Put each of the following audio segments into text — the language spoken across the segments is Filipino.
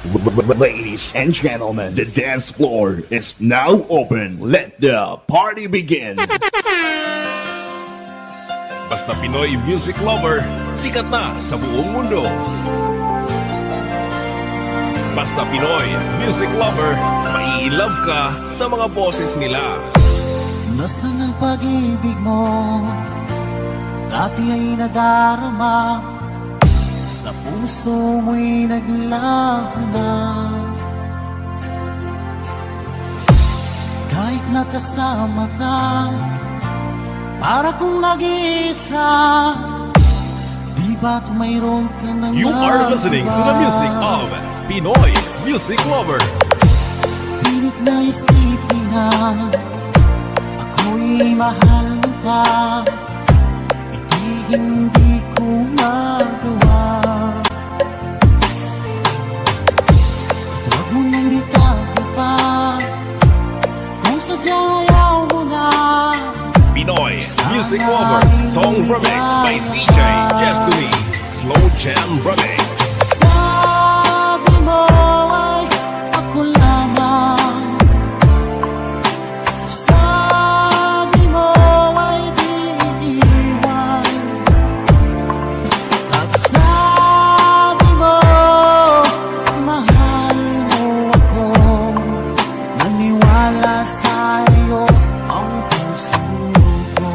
Ladies and gentlemen, the dance floor is now open. Let the party begin. Basta Pinoy music lover, sikat na sa buong mundo. Basta Pinoy music lover, mai-love ka sa mga boses nila. Nasaan ang pag-ibig mo? Dati ay nadarama, sa puso mo'y naglaho na. Kahit nakasama ka, para kong nag-iisa, di ba't mayroon ka nang You are listening to the music of Pinoy Music Lover. Pilit na isipin na ako'y mahal mo pa, ito'y hindi ko magawa. Huwag mo nang bitago pa, kung sadyang ayaw mo na. Pinoy Music Lover, song remix by DJ Destiny, Slow Jam Remix. Sabi mo ay ako lamang, sabi mo ay di iiwan, at sabi mo mahal mo ako, naniwala sa'yo ang puso ko.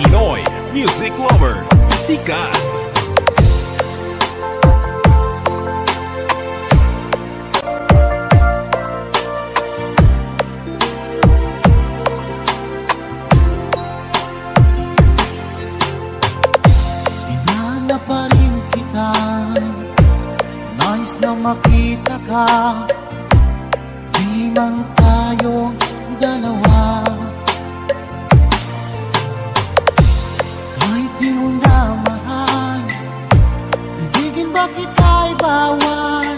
Pinoy Music Lover, sikat. Hinahanap pa rin kita, nais na makita ka, di man tayo dalawa. Kahit di mo na mahal, ibigin ba kita'y bawal?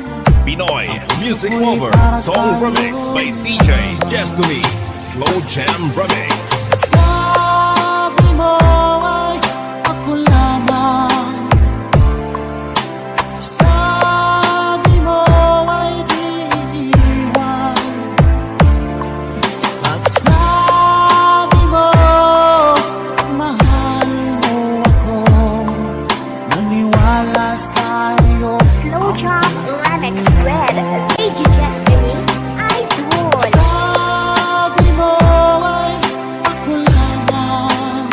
Pinoy Music Lover, song remix by DJ Destiny, Slow Jam Remix. Sabi mo ay ako lamang, sabi mo ay di iiwan, at sabi mo mahal mo ako, naniwala sa'yo Slow Jam Remix with DJ Destiny, Idol. Sabi mo ay ako lamang,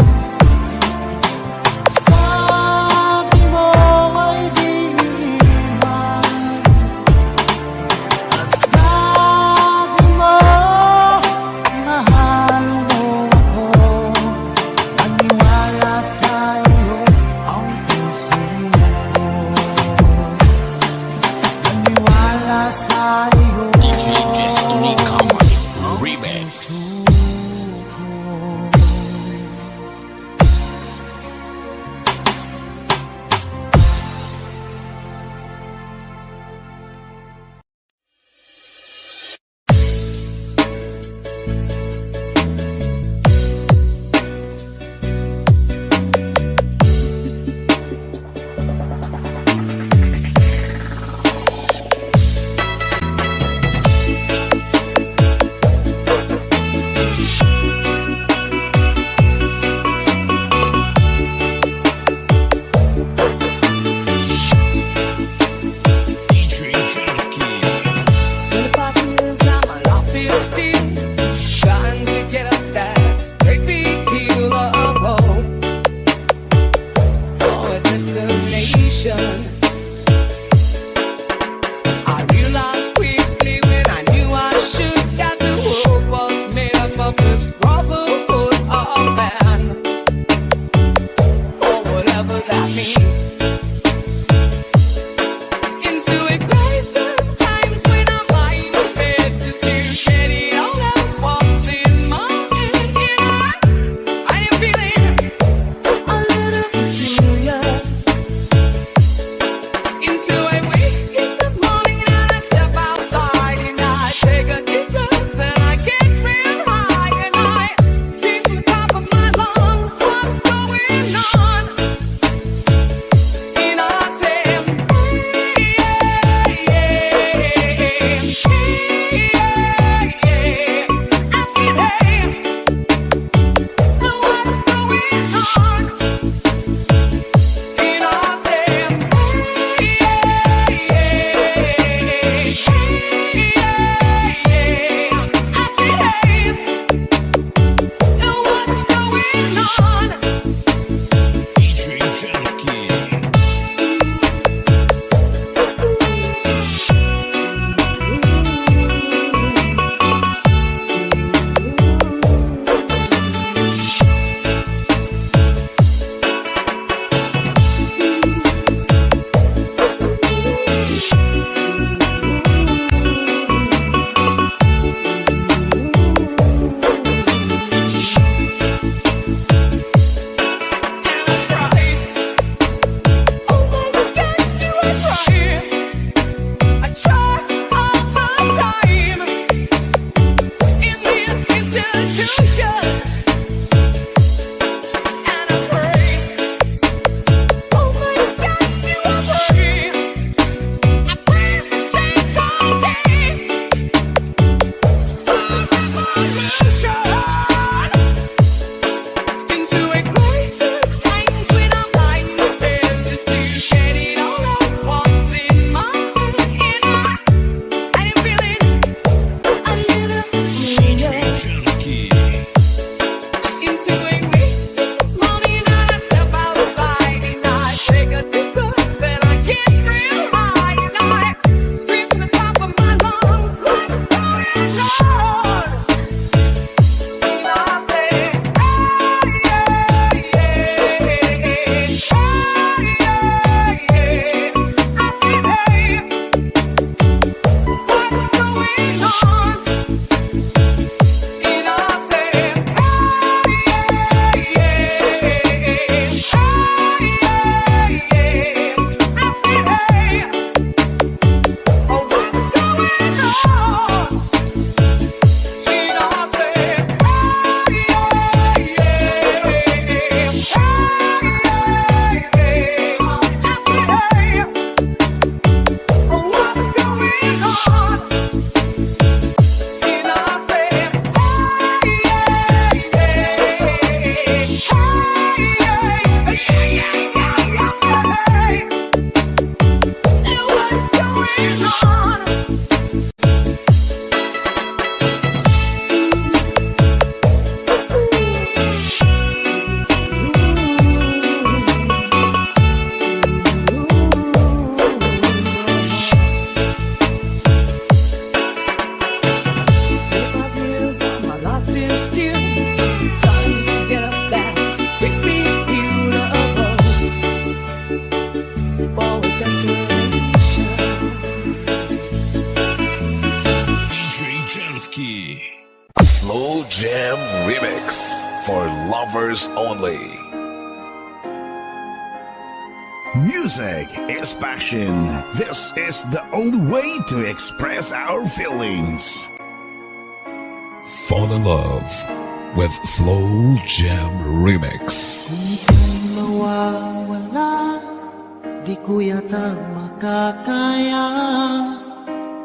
DJ Jansky. Slow Jam Remix for lovers only. Music is passion. This is the only way to express our feelings. Fall in love with Slow Jam Remix. Ika'y mawawala, di ko yata makakaya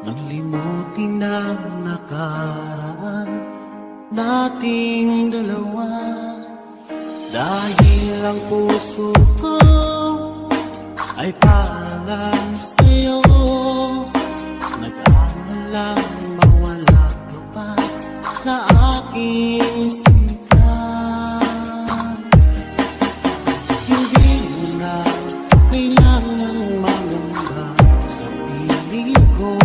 nang limutin ang nakaraan nating dalawa. Dahil ang puso ko ay para lang sa'yo, nag-aalalang mawala ka pa sa aking singkat. Hindi mo na kailangang mangamba sa piling ko,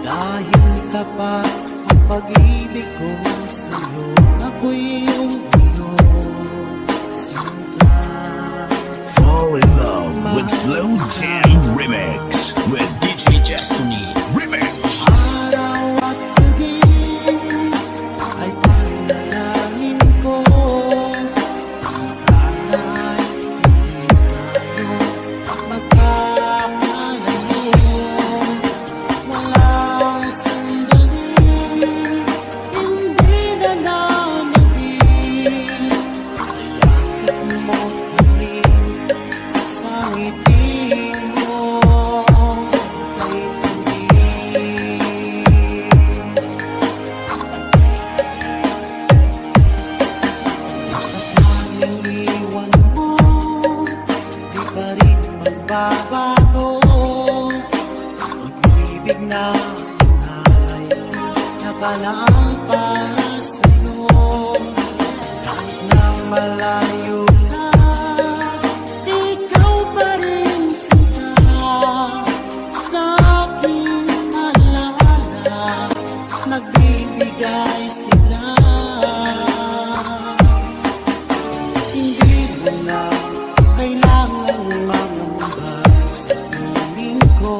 dahil tapat ang pag-ibig ko sa'yo. Ako'y iyong iyong singkat. Fall in love with Slow Jam Remix with DJ Destiny Remix. Araw at gabi ay panalangin ko, sana ay hindi tayo magkakalayo. Walang sandali, hindi na nanabig sa yakap mo't halik, sa ngiti mo kay tamis. Sa tanging iwan mo, di pa rin magbabago. Pag-ibig na pinalay ko, nakalaang para sa'yo. Kahit na malayo ka, ikaw pa rin sinta sa aking alaala. Nagbibigay sila, hindi mo na kailangang mangamba sa piling ko,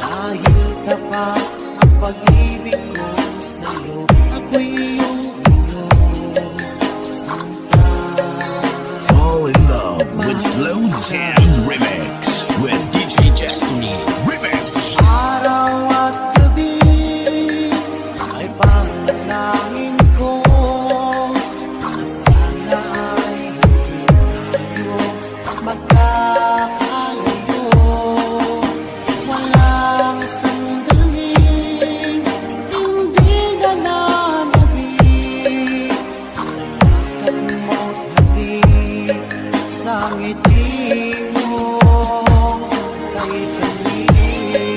dahil tapat ang pag-ibig ko sa'yo. Ako'y iyong iyong singkat. Fall in love with Slow Jam Remix with DJ Destiny Remix. Araw at gabi ay panalangin ko, na sana ay hindi tayo magkakalayo. Walang sandaling hindi na nanabig sa yakap mo't halik, sa ngiti mo kay tamis.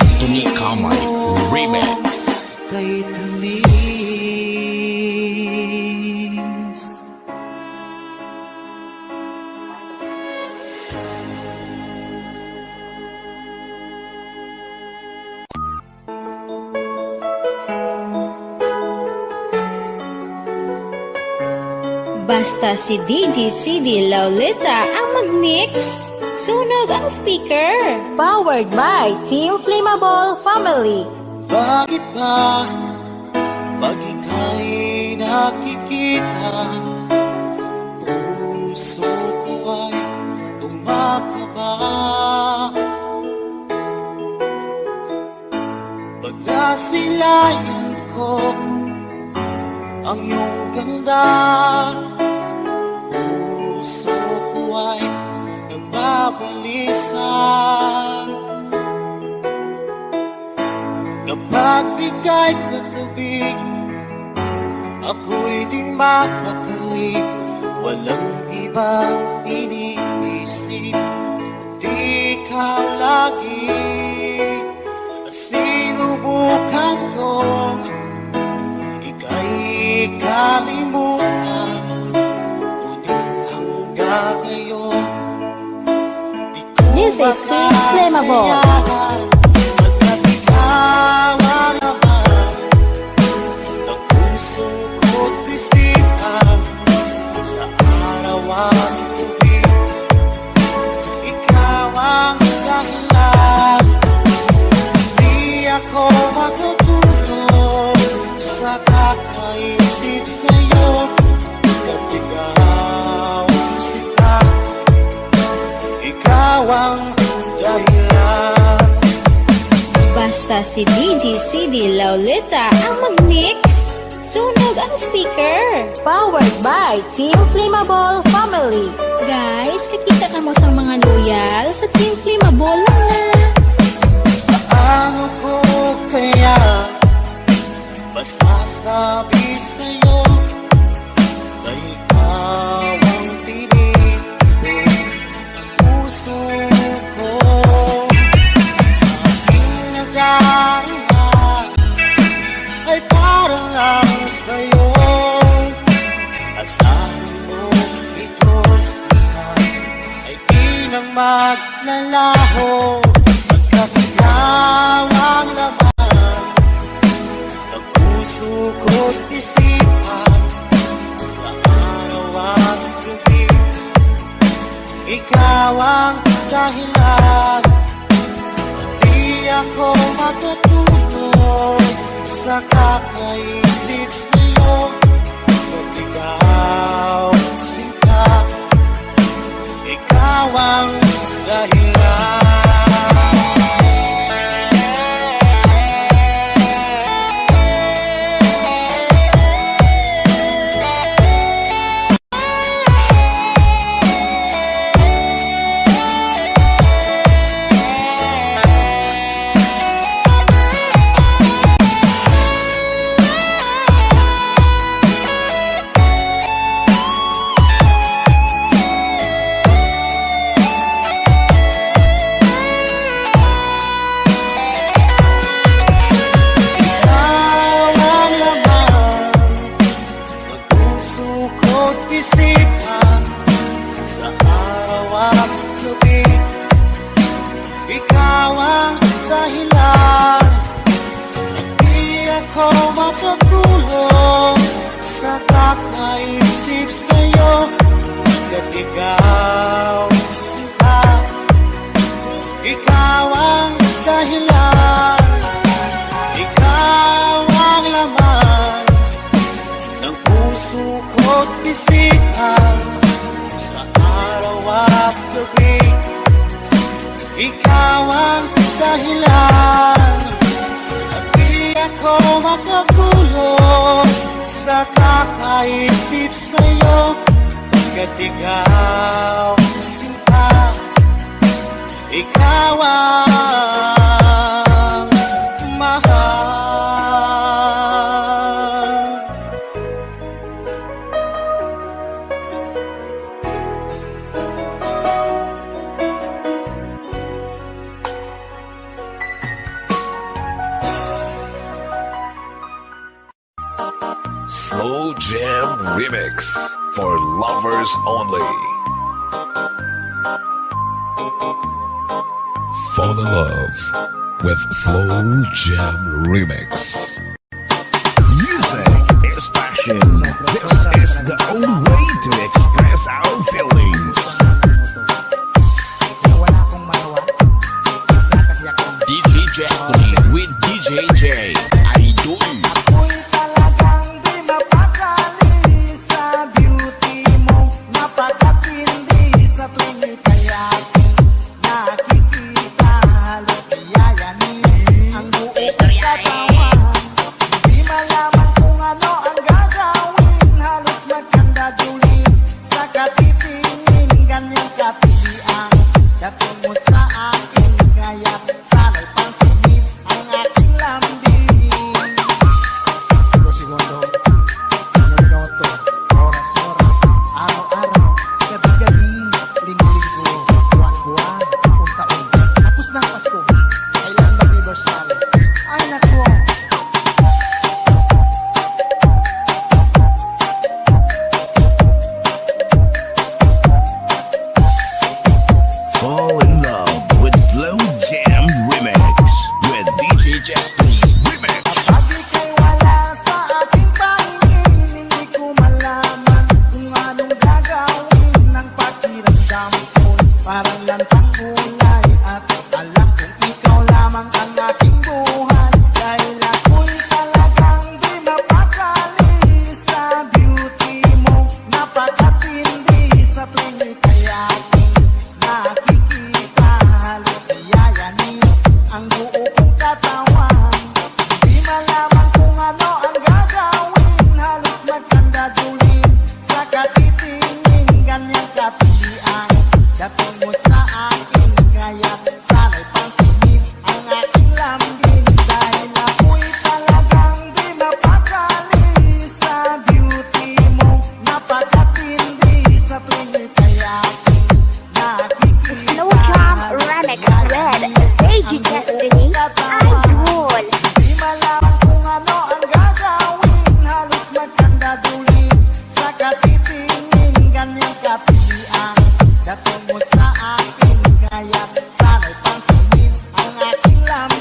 Destiny Kamay Remix. Kay tamis. Basta si DJ CD Laulita ang mag-mix. Sunog ang speaker. Powered by Team Flammable Family. Bakit ba pag ika'y nakikita, puso ko ay kumakaba? Pag nasilayan ko ang iyong ganda, puso ko ay nagbabalisa. Kapag ika'y katabi, ako'y di mapakali. Walang ibang iniisip, kundi ikaw lagi. Sinubukan kong ika'y kalimutan, ngunit hanggang ngayon di ko This is Team Flammable. Pagkat ikaw ang laman ng puso ko't isipan, sa araw at gabi, ikaw ang dahilan. Di ako makatulog sa kakaisip sa'yo, pagkat ikaw sila, ikaw ang dahilan. Basta si DJ CD Laulita ang mag-mix. Sunog ang speaker. Powered by Team Flammable Family. Guys, nakita ka mo sa mga loyal sa Team Flammable lang na. Paano ko kaya masasabi sa'yo na ikaw ang tinig ng puso ko? Aking nagdarama ay parang lang sa'yo. Asahan mo ito sila ay di nang maglalaho. Pagkat ikaw ang laman ng puso ko't isipan, sa araw at gabi, ikaw ang dahilan. Di ako makatulog sa kakaisip sa'yo, kung ikaw sinta, ikaw ang dahilan. Ikaw ang dahilan. Hindi ako makatulog sa kakaisip sa'yo, pagkat ikaw sinta, ikaw ang dahilan. Ikaw ang laman ng puso ko't isipan, sa araw at gabi, ikaw ang dahilan. At di ako makakulong sa kakaisip sa'yo, pagkat ikaw sinta, ikaw ang mahal. Slow Jam Remix for lovers only. Fall in love with Slow Jam Remix. Music is passion. This is the only way to express our feelings. Kaya wala akong magawa. Isa kasi akong DJ Destiny with DJ J. Idol. ako'y talagang di mapakali sa beauty mo. Napakatindi sa tuwing ika'y aking nakikita. Halos yayanin ang buong katawan. Di malaman kung ano ang gagawin. Halos magkandadulin sa katitingin. Ganyang katilian dating mo sa akin. Kaya sana'y pansinin ang aking lambing. Segundo, minuto, oras-oras, araw-araw, gabi-gabi, linggo-linggo, buwan-buwan, taon-taon. Tapos na ang Pasko, kailan mag-anniversary? Ay nako! Fall in love with Slow Jam Remix. With DJ Destiny. Remix. Kapag ika'y wala sa aking pahingin, hindi ko malaman kung anong gagawin ng pakiramdam ko. Parang lantang gulay at alam kong ikaw lamang ang aking buhay. Dahil ako'y talagang di mapakali sa beauty mo. Napakatindi sa tuwing ika'y aking nakikita. Halos yayanin ang buo kong katawan. Di malaman kung ano ang gagawin. Halos magkandadulin sa katitingin. Ganyang katilian dating mo sa akin. Kaya sana'y pansinin ang aking lambing. Dahil ako'y talagang di mapakali sa beauty mo. Napakatindi sa tuwing ika'y aking nakikita. Slow Jam Remix with DJ Destiny. Idol. Di malaman kung ano ang gagawin. Halos magkandadulin sa katitingin. Ganyang katilian dating mo sa akin. Kaya sana'y pansinin ang aking lambing.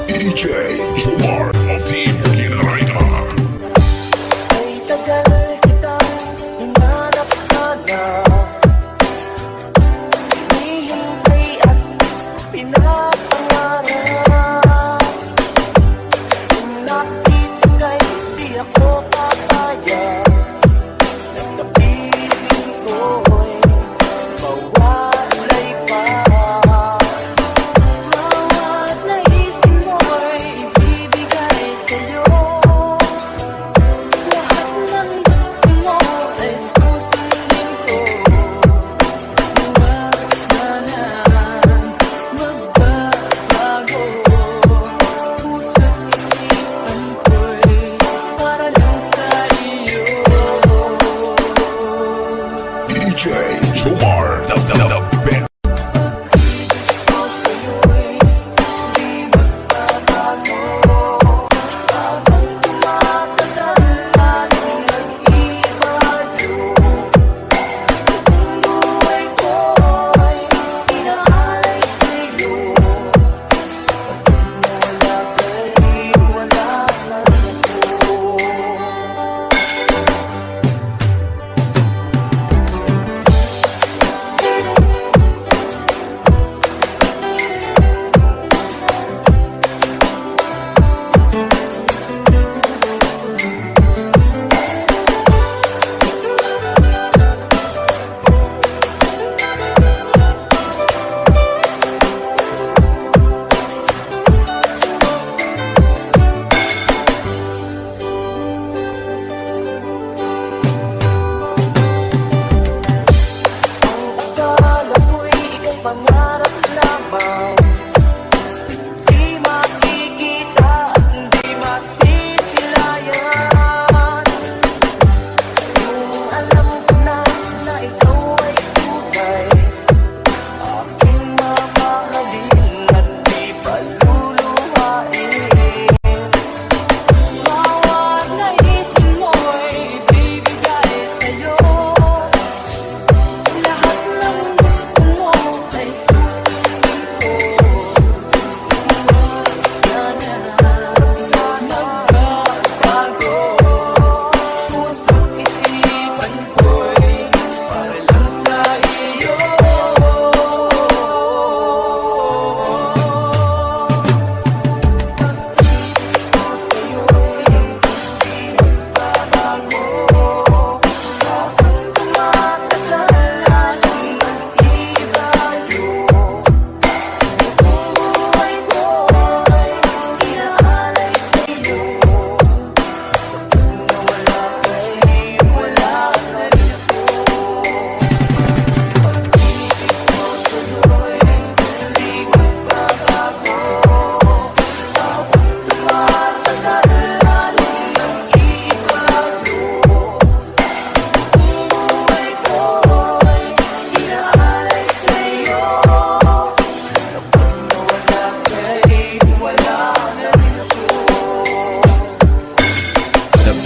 DJ Jomar of Team Ginarayda. Ay tagal kitang hinanap-hanap, hinihintay at pinapangarap. Kung nakita ka'y di ako papayag, at sa piling ko'y mawalay pa. Bawat naisip mo'y ibibigay sa'yo.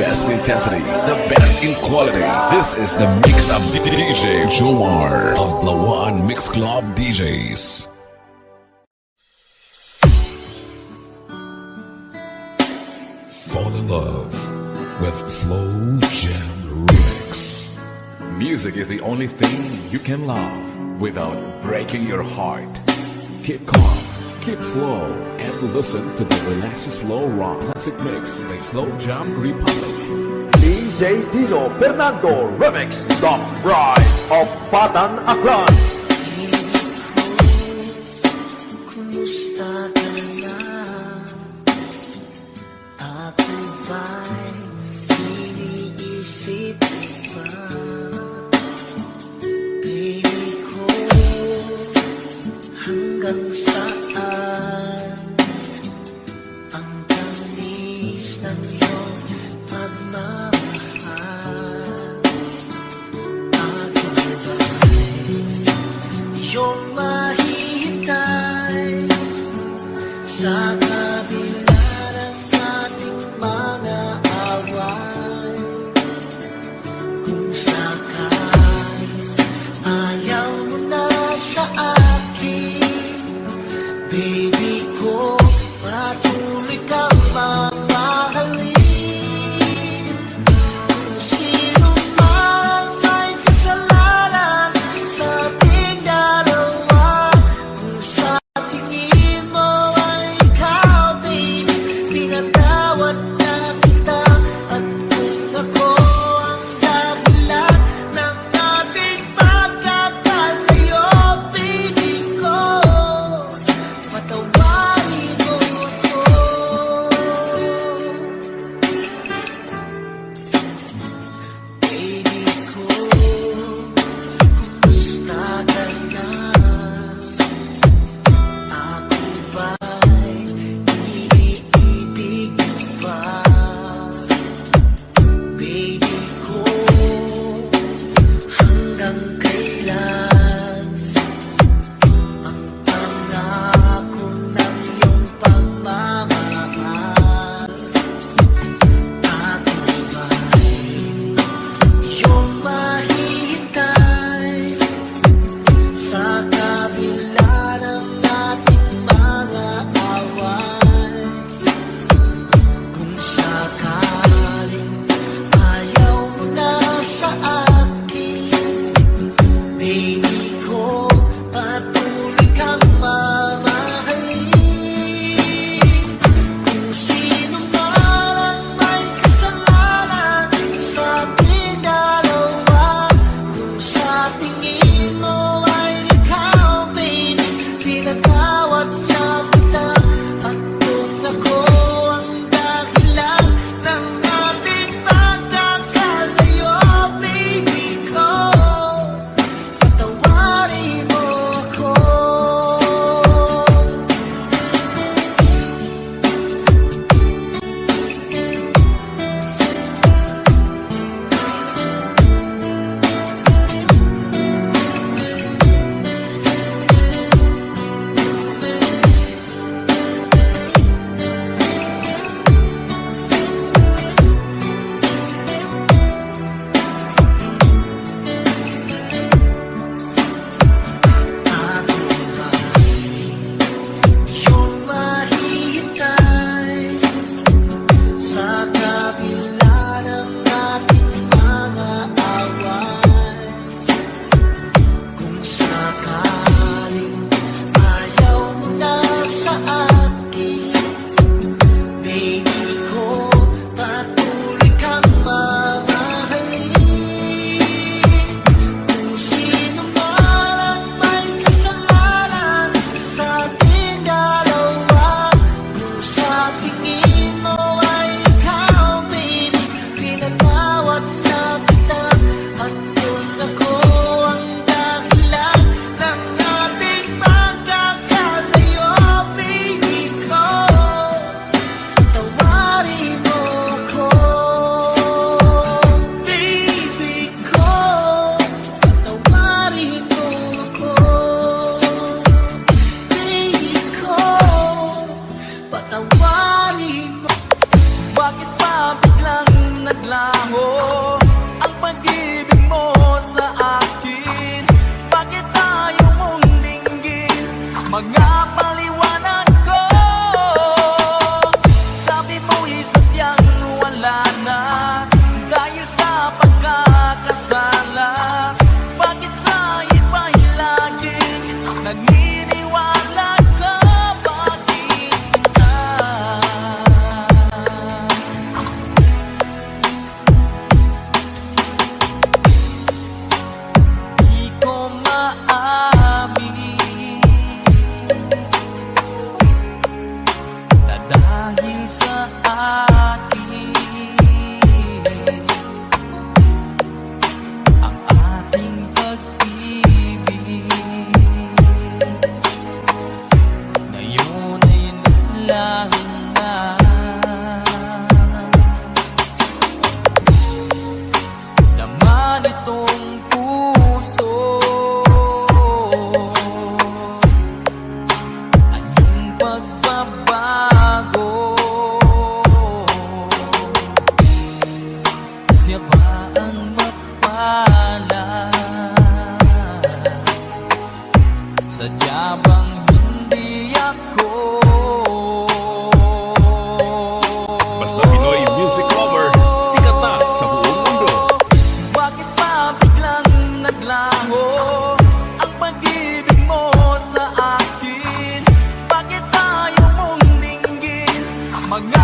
best intensity, the best in quality. This is the mix of DJ Jomar of Lawan Mix Club DJs. Fall in love with Slow Jam Remix. Music is the only thing you can love without breaking your heart. Keep calm, keep slow, and listen to the relaxing slow rock classic mix by Slow Jam Republic. DJ Dino Fernando Remix, The Bride of Batan Aklan. Kumusta ka na? Ako ba'y iniisip pa? Baby ko, hanggang saan ang tamis ng iyong pagmamahal? Ako ba'y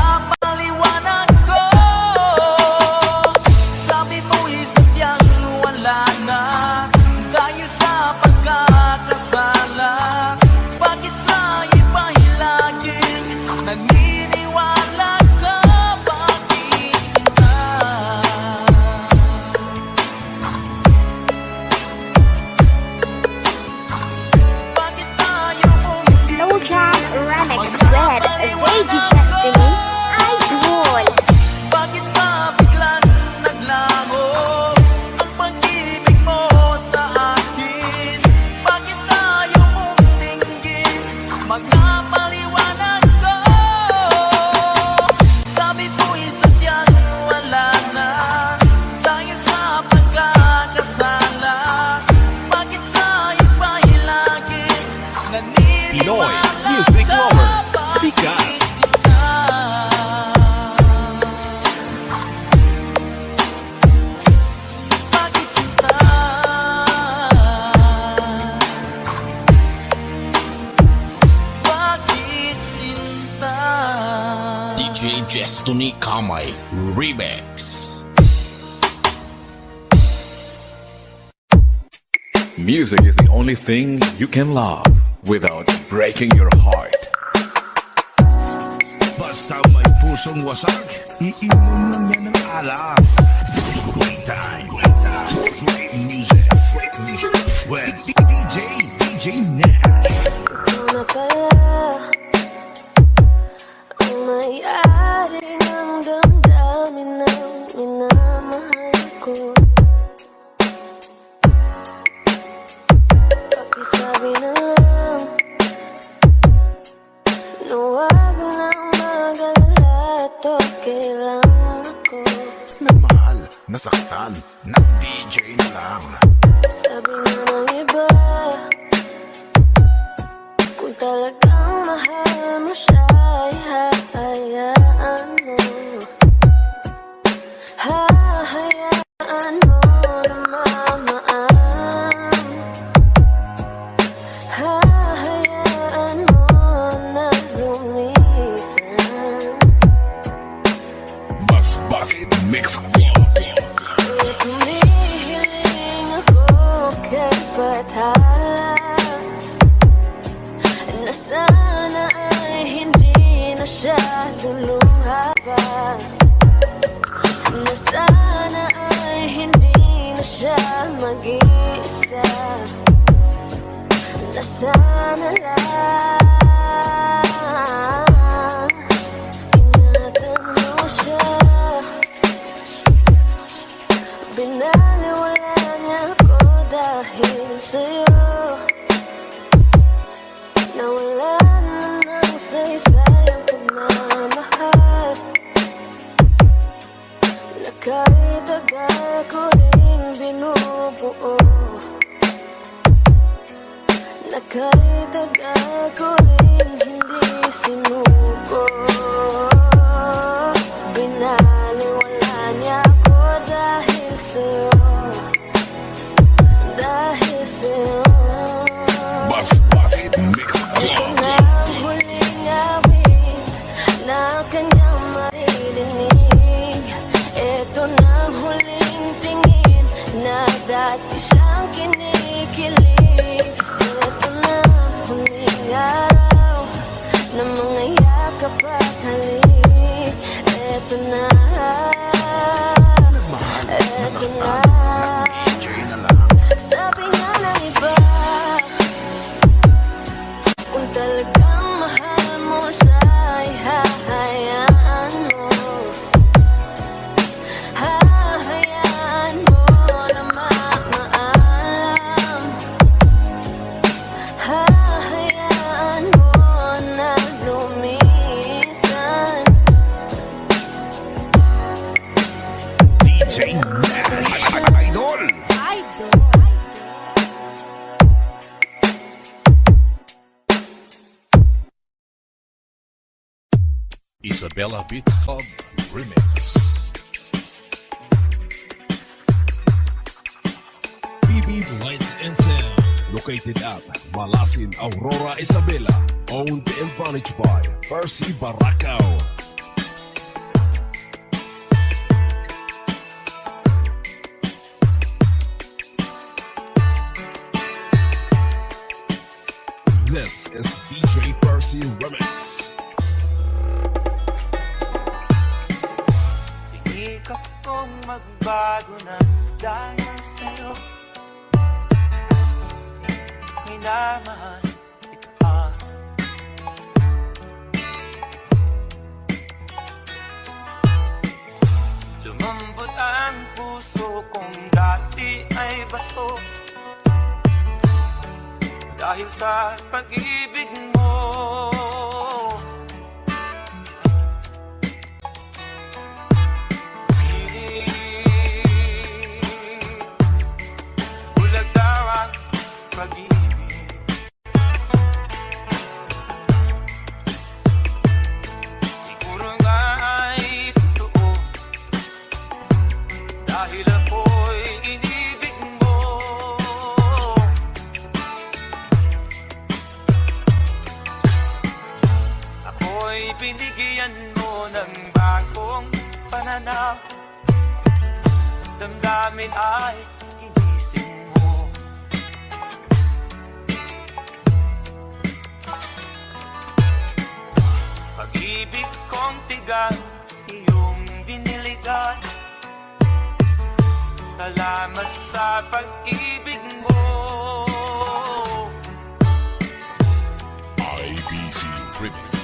Magpapaliwanag ko. Sabi mo'y sadyang wala na dahil sa pagkakasala. Bakit sa iba'y laging naniniwala ka? Bakit sila? Bakit tayo mong Slow Jam Remix with VG Destiny, Idol. Bakit ba biglang naglaho ang pag-ibig mo sa akin? Bakit tayo mong dinggin? Magpapaliwanag ko. Sabi mo'y sadyang wala na dahil sa pagkakasala. Bakit sa iba'y laging Pinoy naniniwala Music ka? Lover, sikat. Bakit sinta? Bakit sinta? DJ Destiny Kamay Remix. Music is the only thing you can love without breaking your heart. Basta may pusong wasak, iinom lang yan ng alak. Great time, great music, with DJ Nash. Ikaw na pala ang may-ari ng damdamin ng minamahal ko. Pakisabi na lang na huwag nang mag-alala at okay lang ako. Nagmahal, nasaktan, nag-DJ na lang. Sabi nga ng iba, kung talagang mahal mo siya, ay hahayaan mo. Hahayaan mo na mamaan. Hahayaan mo na lumisan. Bus Mix Kaya tumihiling ako kay Bathala na sana ay hindi na siya luluha pa. Na sana ay hindi na siya mag-iisa. Na sana lang ingatan mo siya. Binaliwala niya ako dahil sa'yo. Nawala na ng saysay ang pagmamahal. Na kahit tagal ko rin binubuo. Na kahit tagal ko rin hindi sinuko. Binaliwala niya ako dahil sa'yo. Dahil sa'yo. Bus Mix Ito na ang huling awit na kanyang maririnig. Ito na ang huling tingin na dati siyang kinikilig. Ito na ang huling araw na mga yakap at halik. Ito na. Ito na. Sabi nga ng iba, kung talagang mahal mo siya, ay hahayaan mo. Hahayaan mo na maalam. Hahayaan mo na lumisan. DJ Nash, Idol. Isabella Beats Club Remix. PB Lights and Sound, located at Malasin, Aurora, Isabela, owned and managed by Percy Baracao. This is DJ Percy Remix. Sinikap kong magbago na dahil sa'yo. Minamahal kita. Lumambot ang puso kong dati ay bato dahil sa pag-ibig mo. Bulag daw ang pag-ibig. Siguro nga ay totoo dahil ako'y inibig mo. Ako'y binigyan mo ng bagong pananaw. Damdamin ay ginising mo. Pag-ibig kong tigan, iyong diniligan. Salamat sa pag-ibig mo. IBC Remix.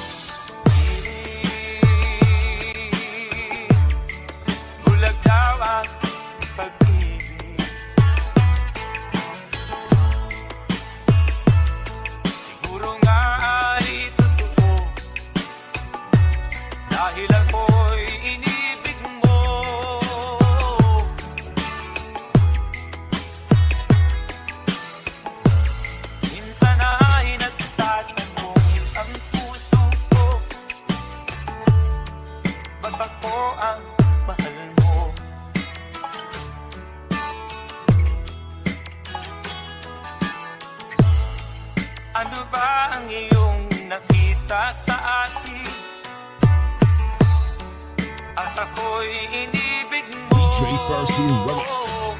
Bulag daw ang pag-ibig. Siguro nga ay totoo dahil ako'y inibig mo. Minsan ay nagtatanong ang puso ko, ba't ako ang mahal mo? Ano ba ang iyong nakita sa akin? At ako'y inibig mo. DJ Percy Remix.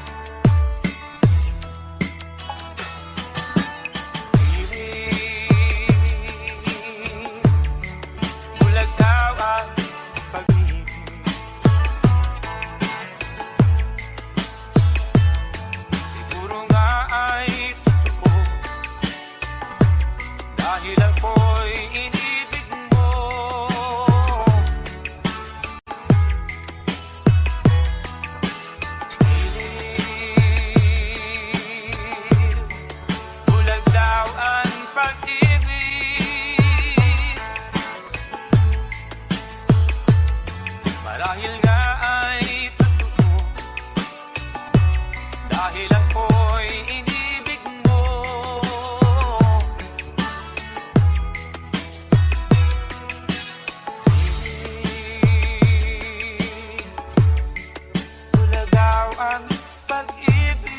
Bulag daw ang pag-ibig. Siguro nga ay totoo dahil ako'y inibig mo. Bulag daw ang pag-ibig. Marahil nga ay totoo dahil ako'y inibig mo. Bulag daw ang pag-ibig.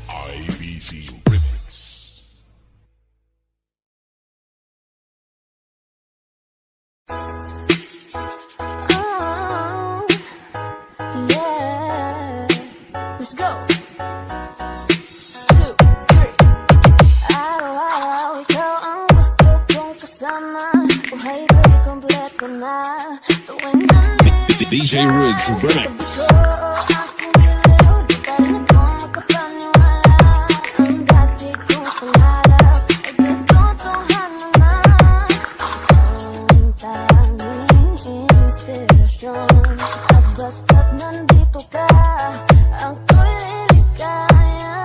IBC Remix. Oh, yeah. Let's go. 2, 3. Araw-araw ikaw ang gusto kong kasama. Buhay ko'y kompleto na. Tuwing nandito DJ Roots Remix. akong giliw, di pa rin ako makapaniwala. Ang dati kong pangarap ay katotohanan na. Ang tanging inspirasyon at basta't nandito ka, ako'y liligaya.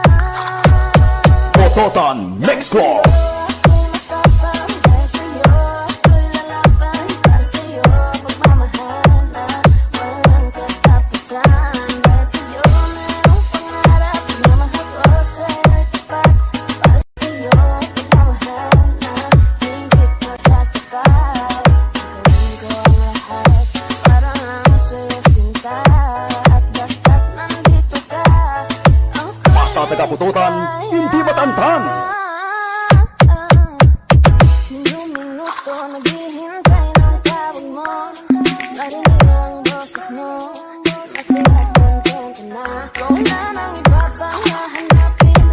Bototan Mix Club. Ako'y matapang dahil sa'yo, ako'y lalaban para sa'yo. Pagmamahal na walang katapusan. Dahil sa'yo merong pangarap, pagmamahal ko sa'yo'y tapat. Para sa'yo pagmamahal na higit masasapat. Gawin ko ang lahat para lang sa'yo sinta. At basta't nandito ka, ako'y Basta taga-pututan, hindi matantan. Minuto naghihintay ng tawag mo. Marinig ang boses mo. Masaya at kontento na. Kung na nang iba pang hahanapin,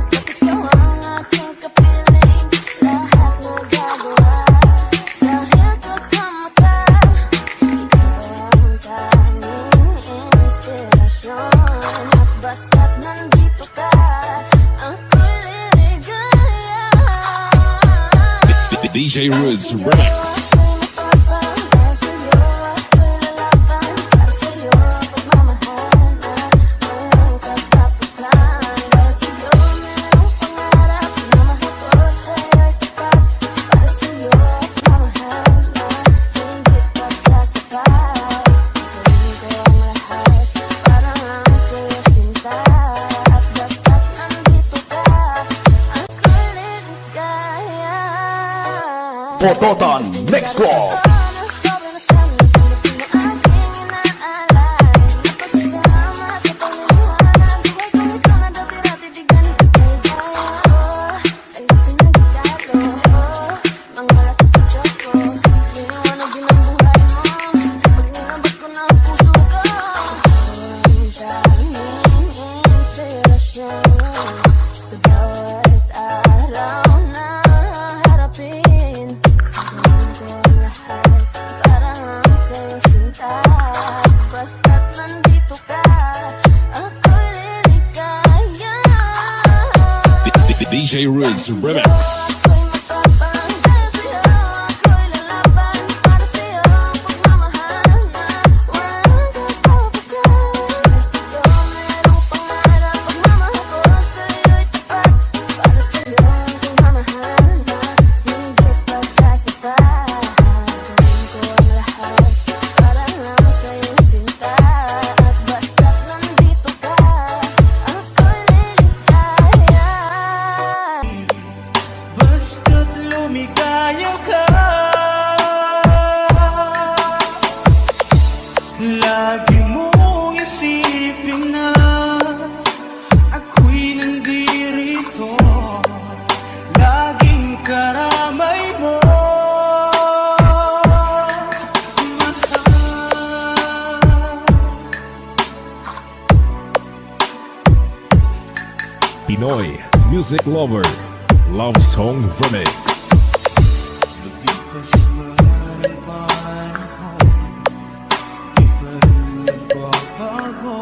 DJ Roots Remix. Pototan Mix Club. DJ Roots Remix. Basta't lumigaya ka, lagi mong isipin na ako'y nandirito, laging karamay mo, Pinoy Music Lover Love Song Remix. Lipas man ang panahon, di pa rin nagbabago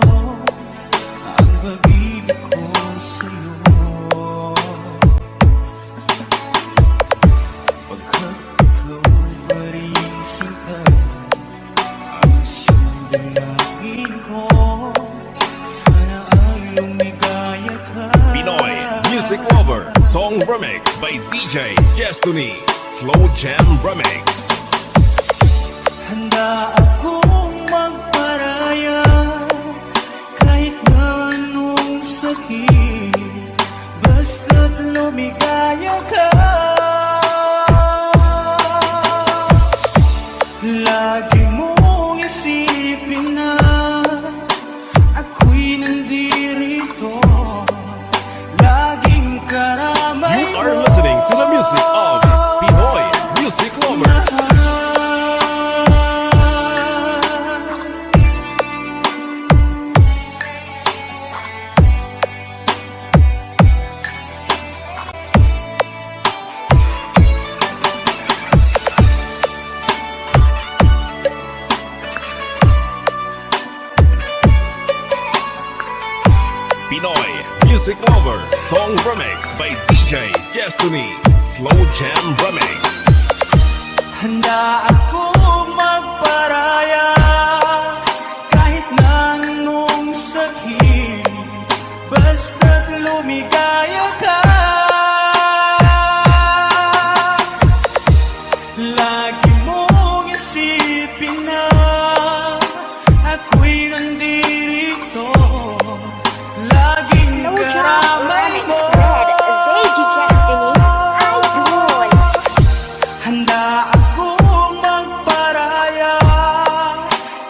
ang pag-ibig ko sa'yo. Pagkat ikaw pa rin sinta, ang siyang dalangin ko, sana ay lumigaya ka. Pinoy Music Lover Song Remix by DJ Destiny Slow Jam Remix. Handa akong magparaya kahit na anong sakit, basta't lumigaya ka. Lagi mong isipin na ako'y nandirito, laging karamay You are listening to the music of Pinoy Music Lover. Pinoy Music Lover Song Remix by DJ Destiny Slow Jam Remix. Handa akong magparaya kahit na anong sakit, basta't lumigaya ka. Lagi mong isipin na ako'y nandirito, laging Slow Jam karamay Remix mo. Red, DJ Destiny, Idol. Handa akong magparaya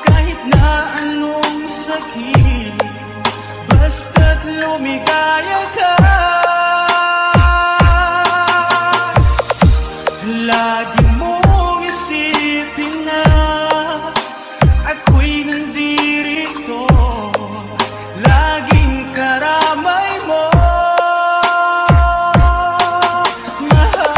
kahit na anong sakit, basta't lumigaya ka. Lagi mong isipin na ako'y nandirito, laging karamay mo. Mahal.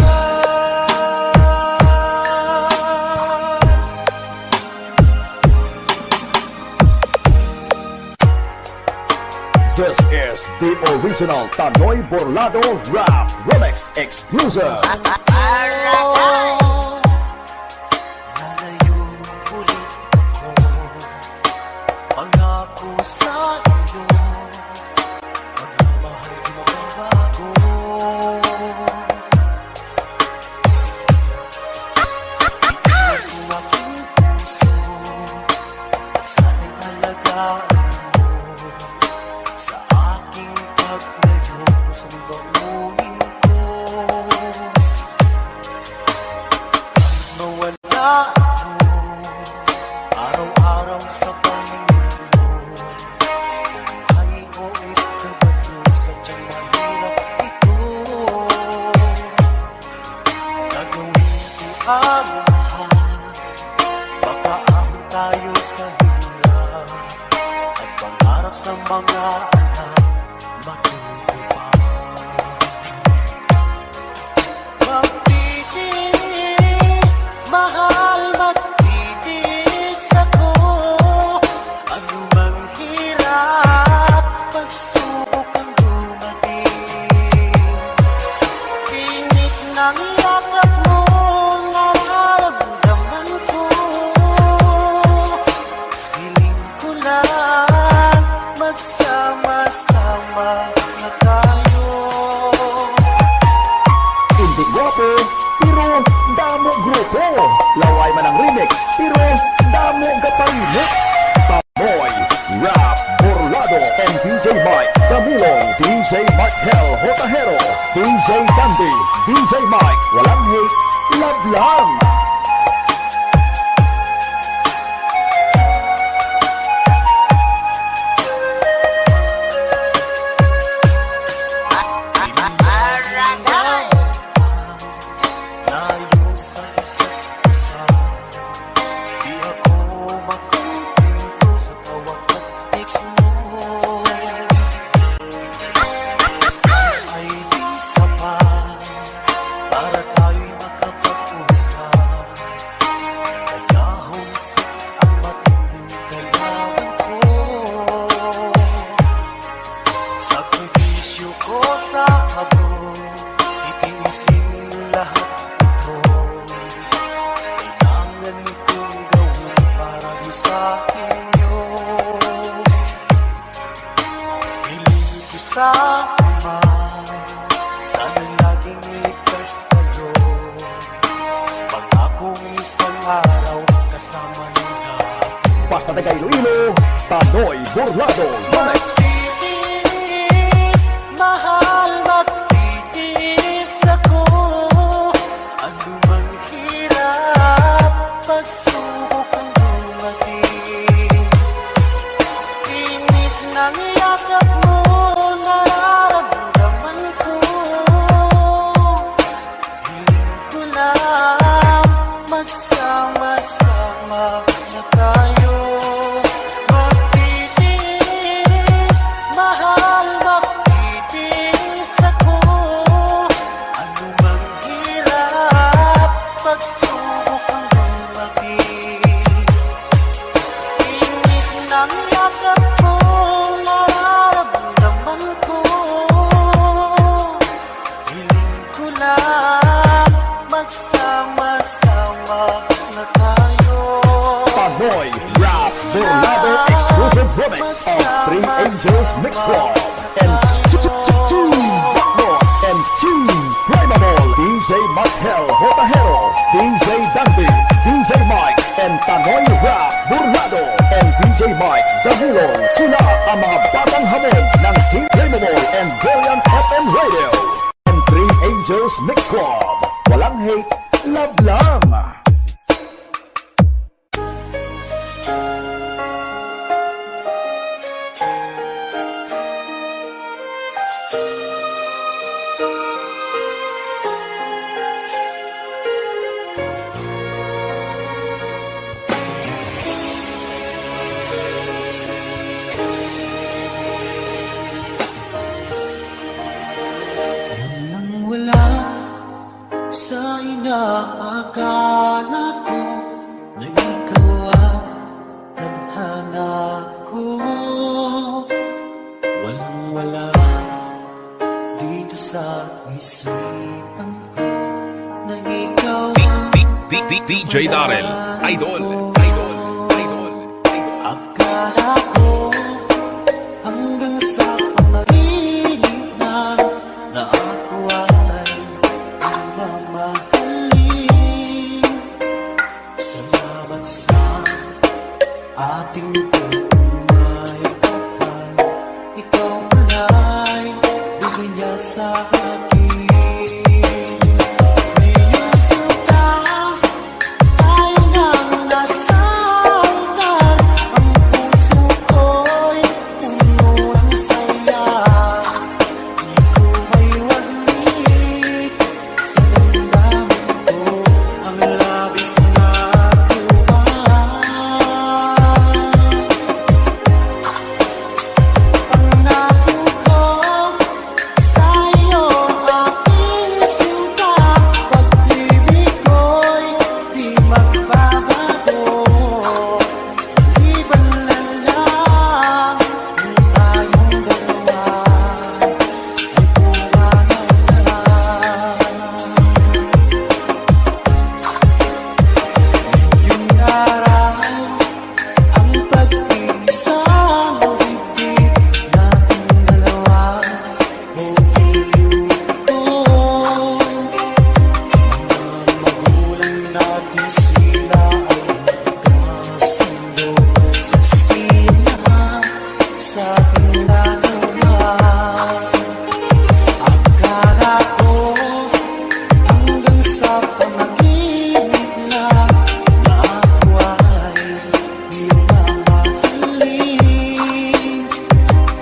This is the original Tanoy Borlado Rap Remix exclusive. Lalayo ulit ako, pangako sa iyo, pagmamahal di mababago. Iiwan ko aking puso, at sana'y alagaan mo. Sa aking paglayo, pusong bangunin ko. Mawala ako araw-araw sa paligid mo. Buhay ko ikabato, sadyang mahirap ito. Gagawin ko ang lahat, makaahon tayo sa hirap, at pangarap sa mga anak matutupad. Magtitiis, mahal, magtitiis ako. Ano mang hirap, pagsubok ang dumating. Init ng yakap mo, nararamdaman ko. Hiling ko lang, magsama-sama na tayo. Hindi guwapo, pero damo grupo. Laway man ang remix, pero damo gapang-mix. Tanoy Rap Borlado and DJ Mike Camilong, DJ Mark Hell Hotahero, DJ Dandy, DJ Mike, walang hate, love lang. Layo sa isa't isa, di ako makumpinto sa tawag at text mo. Basta ay di sapat para tayo'y makapag-usap. Kaya humsik ang matinding kailangan ko. Sakripisyo ko sa habog, itiis din lahat ito. Kailangan itong gawin para di sa inyo. Hiling ko sa Ama, sana laging ligtas kayo. Pangakong isang araw kasama niyo na. Basta taga Iloilo, Tanoy Borlado Remix. Magtitiis, mahal, magtitiis ako. Ano mang hirap, pagsubok ang dumating. Init ng yakap mo, nararamdaman ko. Hiling ko lang, magsama-sama na tayo. Magtitiis, mahal, magtitiis ako. Ano mang hirap, pagsubok ang dumating. Init ng yakap mo, nararamdaman ko. Hiling ko lang, magsama-sama na tayo. Tanoy Rap Borlado exclusive remix of Three Angels Mix Club and Team Backrock and Team Primeval, DJ Mark Hell Hotahero, DJ Dandy, DJ Mike and Tanoy Rap Borlado and DJ Mike Camilong. Sila ang mga batang hamon ng Team Primeval and Brilliant FM Radio and Three Angels Mix Club. Walang hate, love lang. Nang wala sa inaakala ko na ikaw ang tadhana ko. Walang isipan ko na ikaw DJ Darrell, idol. akala ko hanggang sa panaginip na ako ay mamahalin. Salamat sa ating pagmamahal. Ikaw pala'y bigyan niya sa akin. Ngayong sinta, tayo nang nasa altar. Ang puso ko'y puno ng saya. Di ko maiwalit sa damdamin ko ang labis na tuwa. Pangako ko sa iyo aking sinta, pag-ibig ko'y di magbabago. Maliban na lang kung tayong dalawa ay pumanaw na. Yung araw ang pag-iisang bibig nating dalawa, bukiliw ko. Mga magulang natin sila ay nagkasundo. Saksiyan na sa ating dalawa. Akala ko hanggang sa panaginip na ako ay iyong mamahalin.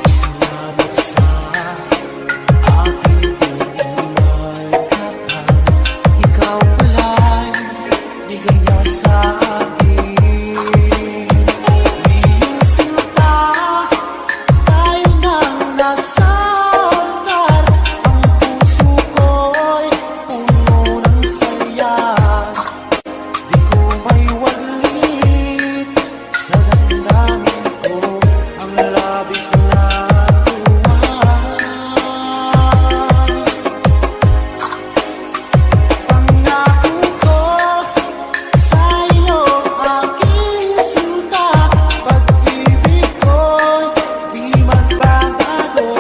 Salamat sa aking pagmamahal. Ikaw pala'y bigyan niya sa akin. Ngayong sinta, tayo nang nasa altar. Ang puso ko'y puno ng saya. Di ko maiwalit sa damdamin ko ang labis na tuwa. Pangako ko sa iyo aking sinta, pag-ibig ko'y di magbabago.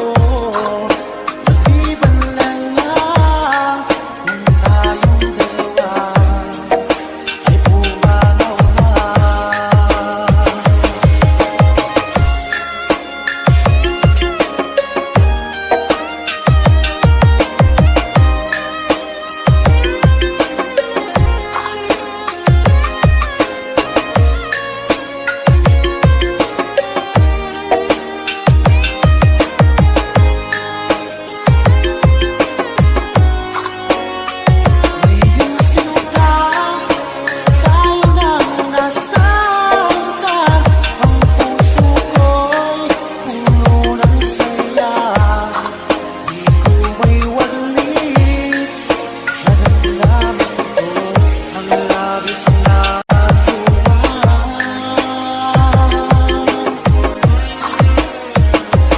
Maliban na lang kung tayong dalawa ay pumanaw na. Ngayong sinta, tayo nang nasa altar. Ang puso ko'y puno ng saya. Di ko maiwalit sa damdamin ko ang labis na tuwa.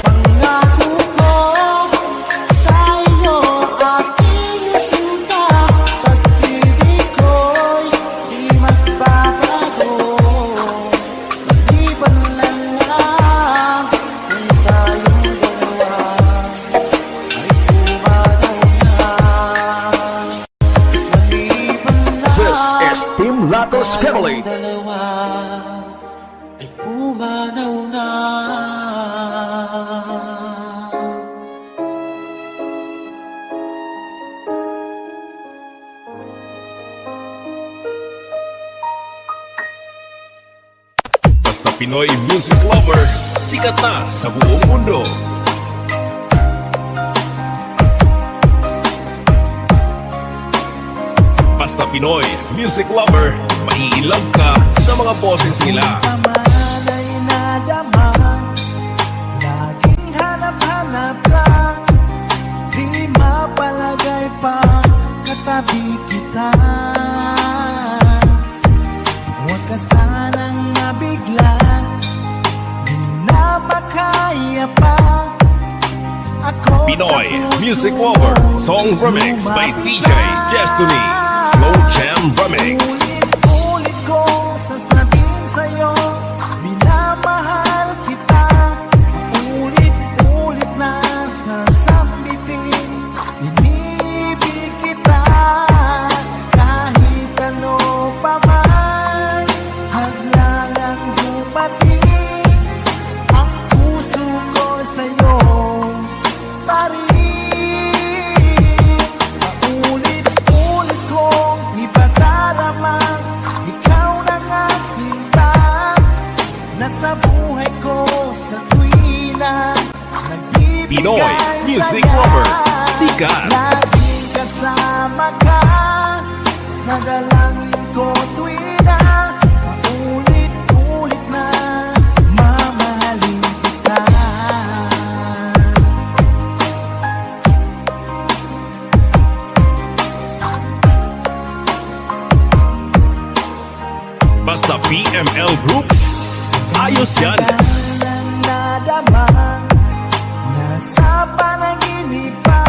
Pangako ko sa iyo aking sinta, pag-ibig ko'y di magbabago. Maliban na lang kung tayong dalawa ay pumanaw na. Maliban na This is Team Latos Family. tayong dalawa ay pumanaw na. Basta Pinoy music lover, sikat na sa buong mundo. Basta Pinoy music lover, maiilove ka sa mga boses nila. Naman ay nadama, laging hanap-hanap lang. Di mapalagay pa katabi kita. Huwag ka sanang nabigla, di na makaya pa. Ako Pinoy sa puso Music Lover Song Remix by DJ Destiny Slow Jam Remix. Ulit kong sasabihin sa'yo, minamahal kita. Ulit-ulit na sasambitin, inibig kita. Kahit ano pa man, hadlangang dumating, ang puso ko sa'yo pa rin. Paulit-ulit kong ipadarama, ikaw na nga sinta. Nasa buhay ko sa tuwina, nagbibigay Pinoy Music saya. Lover, sikat. Laging kasama ka sa dalangin ko tuwina. Paulit-ulit na mamahalin kita. Basta PML Group, ayos yan. Nang nadama, nasa panaginip pa,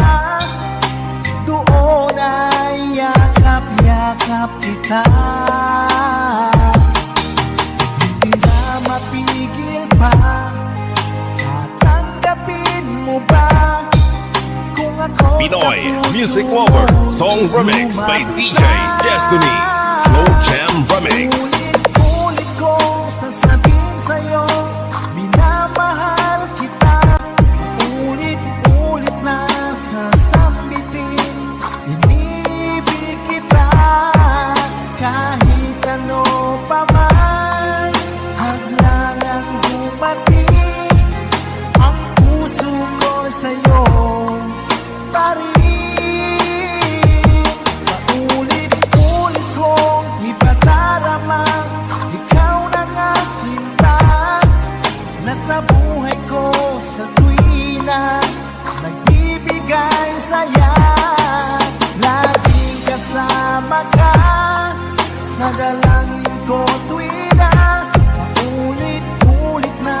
doon ay yakap-yakap kita. Hindi na mapigil pa, tatanggapin mo ba kung ako Pinoy sa puso Music mo Lover Song Remix by DJ Destiny Slow Jam Remix. Ulit kong sasabihin sa'yo, minamahal kita. Ulit-ulit na sasambitin, inibig kita. Kahit ano pa man, hadlangang dumating, ang puso ko sa'yo pa rin. Paulit-ulit kong ipadarama, ikaw na nga sinta. Nasa buhay ko sa tuwina, nagbibigay saya. Laging kasama ka sa dalangin ko tuwina. Paulit-ulit na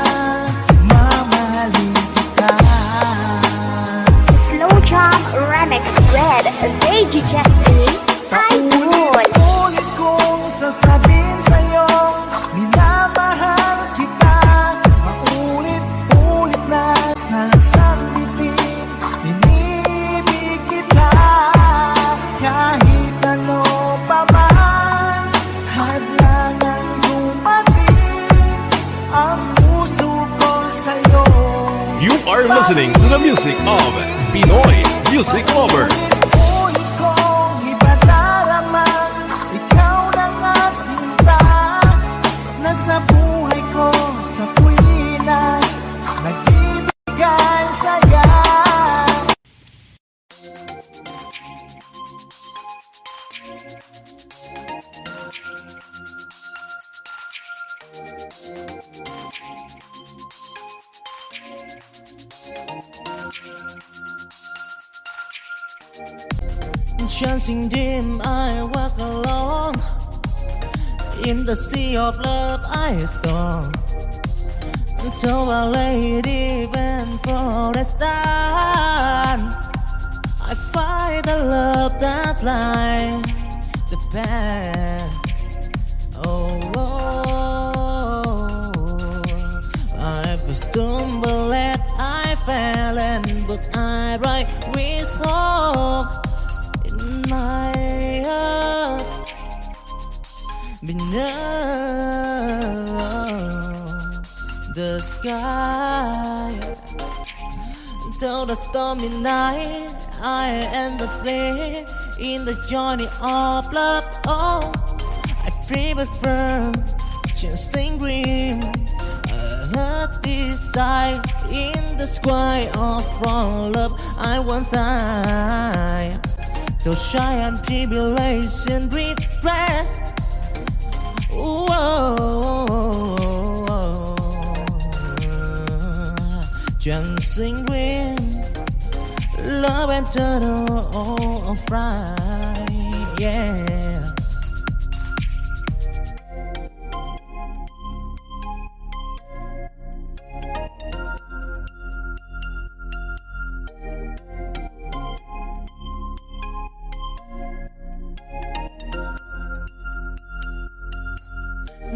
mamahalin kita. Slow Jam Remix with DJ Destiny. Idol. Ulit kong sasabihin sa'yo, minamahal kita. Paulit-ulit na sasambitin, inibig kita. Kahit ano pa man, hadlangang dumating, ang puso ko sa'yo. You are listening to the music of Pinoy Music Lover. Ulit kong ipadarama, ikaw na nga sinta. Nasa buhay ko sa tuwina, nagbibigay saya. Chancing dim, I walk along in the sea of love. I storm to a lady bent for a star. I find the love that lies the band. Oh, I stumbled and I fell, and but I right restore in my heart beneath the sky. Till the stormy night, I end the flame in the journey of love. Oh, I dream it firm, chasing green. I heard this sight in the sky of from love. I want time to shy and tribulation breathe breath. Dancing green, love and turn of right, yeah.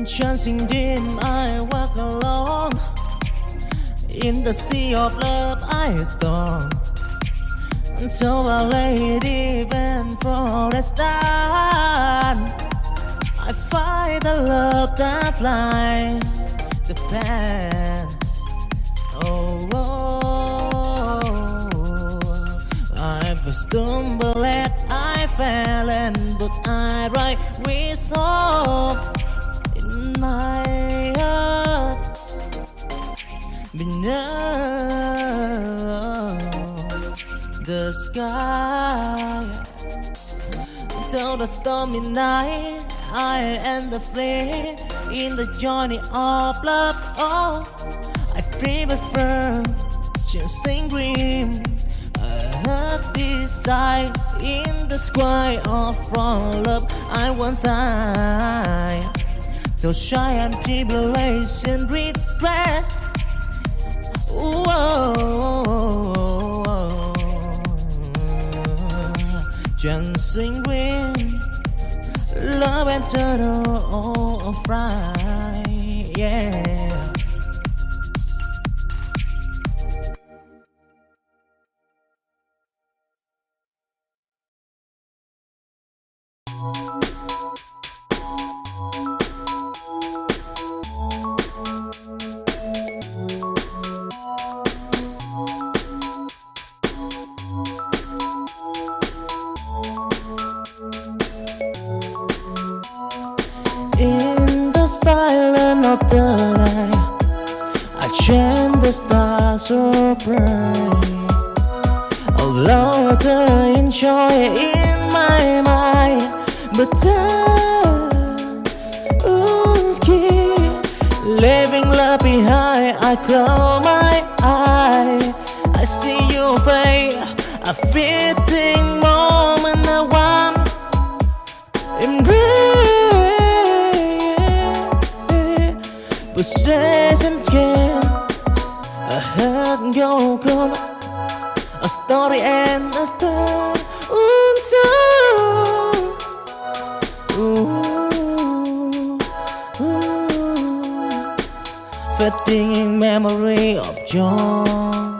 Chancing dream I walk along. In the sea of love I storm. Until a lady bent for a star. I find the love that lies the path. Oh, I've stumbled and I fell, and but I write wisdom in my heart. Beneath the sky, till the stormy night, I and the flame in the journey of love. Oh, I dream of firm, chasing dream. I heard desire in the sky of from love. I want time to shy and tribulation regret. Dancing green, love and turtle of fry, yeah. In the silence of the night, I chant the stars so bright. Although the enjoy in my mind, but I'm scared. Leaving love behind, I close my eye. I see your face, a fitting moment I want embrace. Possession can a heart go gone, a story and a star untold. Fading memory of John,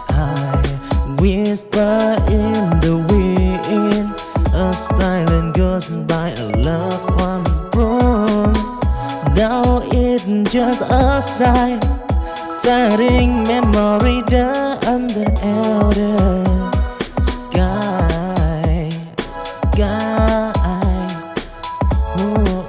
and I whisper in the wind, a silent ghost by a loved one born. Now it's just a sigh, fading memory down under elder sky. Ooh.